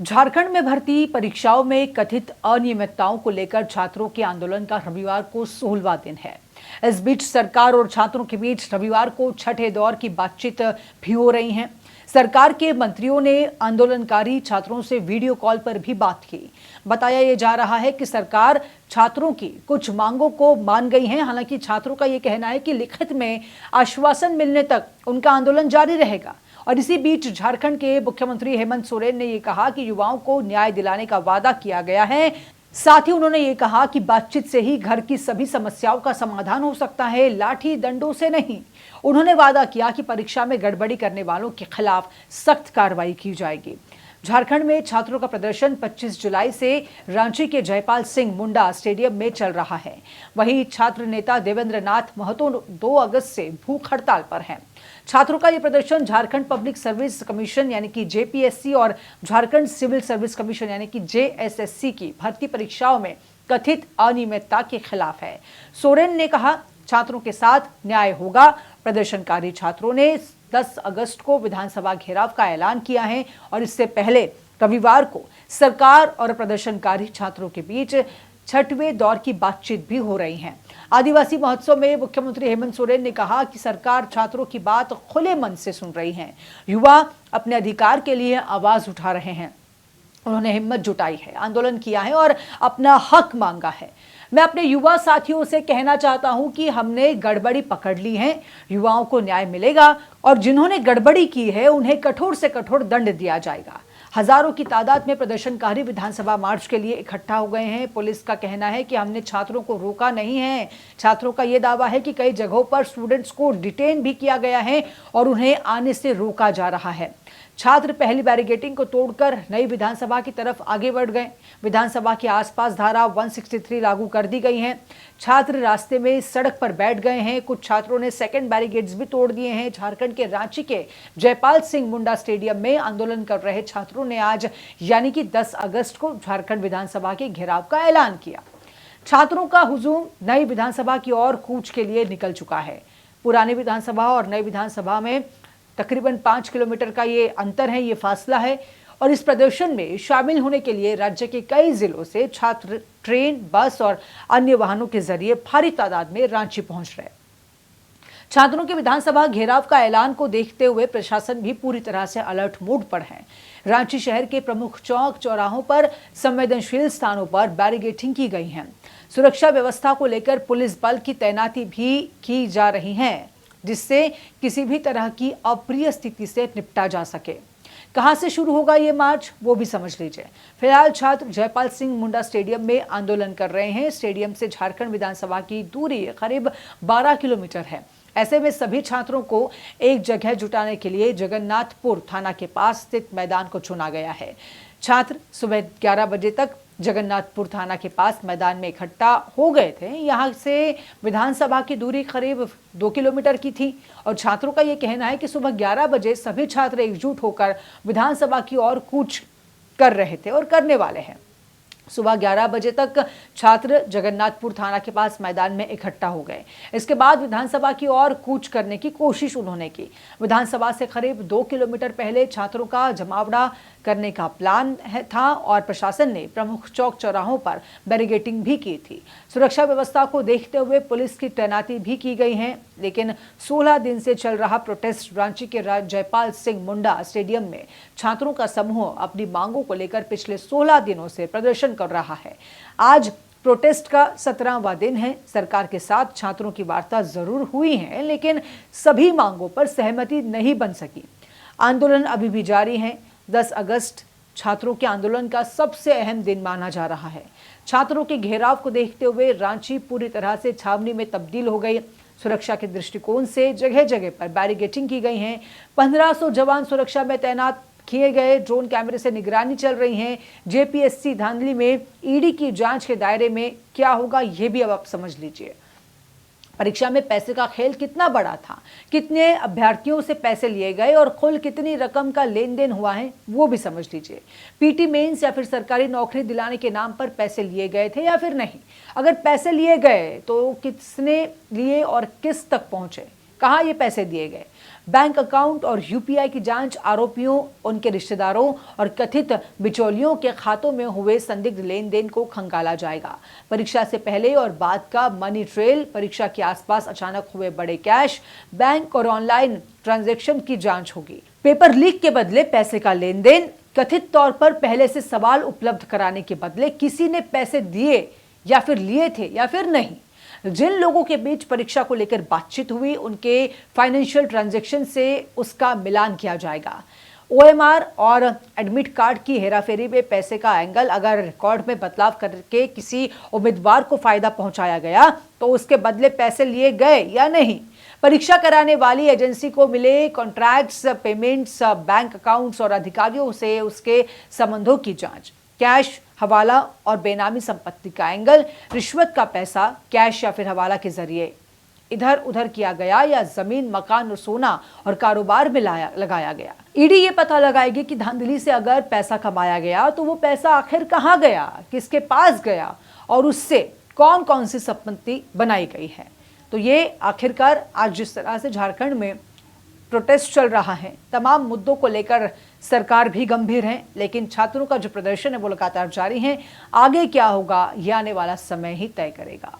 झारखंड में भर्ती परीक्षाओं में कथित अनियमितताओं को लेकर छात्रों के आंदोलन का रविवार को 16वां दिन है। इस बीच सरकार और छात्रों के बीच रविवार को छठे दौर की बातचीत भी हो रही है। सरकार के मंत्रियों ने आंदोलनकारी छात्रों से वीडियो कॉल पर भी बात की। बताया यह जा रहा है कि सरकार छात्रों की कुछ मांगों को मान गई है। हालांकि छात्रों का यह कहना है कि लिखित में आश्वासन मिलने तक उनका आंदोलन जारी रहेगा। और इसी बीच झारखंड के मुख्यमंत्री हेमंत सोरेन ने यह कहा कि युवाओं को न्याय दिलाने का वादा किया गया है। साथ ही उन्होंने ये कहा कि बातचीत से ही घर की सभी समस्याओं का समाधान हो सकता है, लाठी डंडों से नहीं। उन्होंने वादा किया कि परीक्षा में गड़बड़ी करने वालों के खिलाफ सख्त कार्रवाई की जाएगी। झारखंड में छात्रों का प्रदर्शन 25 जुलाई से रांची के जयपाल सिंह मुंडा स्टेडियम में चल रहा है। वहीं छात्र नेता देवेंद्र नाथ महतो 2 अगस्त से भूख हड़ताल पर हैं। छात्रों का यह प्रदर्शन झारखंड पब्लिक सर्विस कमीशन यानी कि जेपीएससी और झारखंड सिविल सर्विस कमीशन यानी कि जेएसएससी की भर्ती परीक्षाओं में कथित अनियमितता के खिलाफ है। सोरेन ने कहा, छात्रों के साथ न्याय होगा। प्रदर्शनकारी छात्रों ने 10 अगस्त को विधानसभा घेराव का ऐलान किया है और इससे पहले रविवार को सरकार और प्रदर्शनकारी छात्रों के बीच छठवें दौर की बातचीत भी हो रही है। आदिवासी महोत्सव में मुख्यमंत्री हेमंत सोरेन ने कहा कि सरकार छात्रों की बात खुले मन से सुन रही है। युवा अपने अधिकार के लिए आवाज उठा रहे हैं। उन्होंने हिम्मत जुटाई है, आंदोलन किया है और अपना हक मांगा है। मैं अपने युवा साथियों से कहना चाहता हूं कि हमने गड़बड़ी पकड़ ली है। युवाओं को न्याय मिलेगा और जिन्होंने गड़बड़ी की है उन्हें कठोर से कठोर दंड दिया जाएगा। हजारों की तादाद में प्रदर्शनकारी विधानसभा मार्च के लिए इकट्ठा हो गए हैं। पुलिस का कहना है कि हमने छात्रों को रोका नहीं है। छात्रों का यह दावा है कि कई जगहों पर स्टूडेंट्स को डिटेन भी किया गया है और उन्हें आने से रोका जा रहा है। छात्र पहली बैरिकेडिंग को तोड़कर नई विधानसभा की तरफ आगे बढ़ गए। विधानसभा के आसपास धारा 163 लागू कर दी गई है। छात्र रास्ते में सड़क पर बैठ गए हैं। कुछ छात्रों ने सेकंड बैरिकेड्स भी तोड़ दिए हैं। झारखंड के रांची के जयपाल सिंह मुंडा स्टेडियम में आंदोलन कर रहे छात्रों ने आज यानी कि 10 अगस्त को झारखंड विधानसभा के घेराव का ऐलान किया। छात्रों का हुजूम नई विधानसभा की ओर कूच के लिए निकल चुका है। पुरानी विधानसभा और नई विधानसभा में तकरीबन 5 किलोमीटर का ये अंतर है, ये फासला है। और इस प्रदर्शन में शामिल होने के लिए राज्य के कई जिलों से छात्र ट्रेन, बस और अन्य वाहनों के जरिए भारी तादाद में रांची पहुंच रहे। छात्रों के विधानसभा घेराव का ऐलान को देखते हुए प्रशासन भी पूरी तरह से अलर्ट मोड पर है। रांची शहर के प्रमुख चौक चौराहों पर संवेदनशील स्थानों पर बैरिकेडिंग की गई है। सुरक्षा व्यवस्था को लेकर पुलिस बल की तैनाती भी की जा रही है, जिससे किसी भी तरह की अप्रिय स्थिति से निपटा जा सके। कहां से शुरू होगा ये मार्च, वो भी समझ लीजिए। फिलहाल छात्र जयपाल सिंह मुंडा स्टेडियम में आंदोलन कर रहे हैं। स्टेडियम से झारखंड विधानसभा की दूरी करीब 12 किलोमीटर है। ऐसे में सभी छात्रों को एक जगह जुटाने के लिए जगन्नाथपुर थाना के पास स्थित मैदान को चुना गया है। छात्र सुबह 11 बजे तक जगन्नाथपुर थाना के पास मैदान में इकट्ठा हो गए थे। यहाँ से विधानसभा की दूरी करीब 2 किलोमीटर की थी और छात्रों का ये कहना है कि सुबह 11 बजे सभी छात्र एकजुट होकर विधानसभा की ओर कूच कर रहे थे और करने वाले हैं। सुबह 11 बजे तक छात्र जगन्नाथपुर थाना के पास मैदान में इकट्ठा हो गए। इसके बाद विधानसभा की ओर कूच करने की कोशिश उन्होंने की। विधानसभा से करीब 2 किलोमीटर पहले छात्रों का जमावड़ा करने का प्लान था और प्रशासन ने प्रमुख चौक चौराहों पर बैरिकेडिंग भी की थी। सुरक्षा व्यवस्था को देखते हुए पुलिस की तैनाती भी की गई है। लेकिन 16 दिन से चल रहा प्रोटेस्ट रांची के जयपाल सिंह मुंडा स्टेडियम में छात्रों का समूह अपनी मांगों को लेकर पिछले 16 दिनों से प्रदर्शन कर रहा है। आज प्रोटेस्ट का 17वां दिन है। सरकार के साथ छात्रों की वार्ता जरूर हुई है, लेकिन सभी मांगों पर सहमति नहीं बन सकी। आंदोलन अभी भी जारी है। 10 अगस्त छात्रों के आंदोलन का सबसे अहम दिन माना जा रहा है। छात्रों के घेराव को देखते हुए रांची पूरी तरह से छावनी में तब्दील हो गई। सुरक्षा के दृष्टिकोण से जगह जगह पर बैरिकेडिंग की गई है। 1500 जवान सुरक्षा में तैनात किए गए। ड्रोन कैमरे से निगरानी चल रही है। जेपीएससी धांधली में ईडी की जांच के दायरे में क्या होगा, यह भी अब आप समझ लीजिए। परीक्षा में पैसे का खेल कितना बड़ा था, कितने अभ्यर्थियों से पैसे लिए गए और कुल कितनी रकम का लेन देन हुआ है, वो भी समझ लीजिए। पीटी मेंस या फिर सरकारी नौकरी दिलाने के नाम पर पैसे लिए गए थे या फिर नहीं। अगर पैसे लिए गए तो किसने लिए और किस तक पहुंचे, कहाँ ये पैसे दिए गए। बैंक अकाउंट और यूपीआई की जांच, आरोपियों, उनके रिश्तेदारों और कथित बिचौलियों के खातों में हुए संदिग्ध लेन देन को खंगाला जाएगा। परीक्षा से पहले और बाद का मनी ट्रेल, परीक्षा के आसपास अचानक हुए बड़े कैश, बैंक और ऑनलाइन ट्रांजैक्शन की जांच होगी। पेपर लीक के बदले पैसे का लेन देन, कथित तौर पर पहले से सवाल उपलब्ध कराने के बदले किसी ने पैसे दिए या फिर लिए थे या फिर नहीं। जिन लोगों के बीच परीक्षा को लेकर बातचीत हुई, उनके फाइनेंशियल ट्रांजैक्शन से उसका मिलान किया जाएगा। ओएमआर और एडमिट कार्ड की हेराफेरी में पैसे का एंगल, अगर रिकॉर्ड में बदलाव करके किसी उम्मीदवार को फायदा पहुंचाया गया तो उसके बदले पैसे लिए गए या नहीं। परीक्षा कराने वाली एजेंसी को मिले कॉन्ट्रैक्ट्स, पेमेंट्स, बैंक अकाउंट्स और अधिकारियों से उसके संबंधों की जांच। कैश, हवाला और बेनामी संपत्ति का एंगल, रिश्वत का पैसा कैश या फिर हवाला के जरिए इधर उधर किया गया या जमीन, मकान और सोना और कारोबार में लगाया गया। ईडी ये पता लगाएगी कि धांधली से अगर पैसा कमाया गया तो वो पैसा आखिर कहाँ गया, किसके पास गया और उससे कौन कौन सी संपत्ति बनाई गई है। तो ये आखिरकार आज जिस तरह से झारखंड में प्रोटेस्ट चल रहा है, तमाम मुद्दों को लेकर सरकार भी गंभीर है, लेकिन छात्रों का जो प्रदर्शन है वो लगातार जारी है। आगे क्या होगा ये आने वाला समय ही तय करेगा।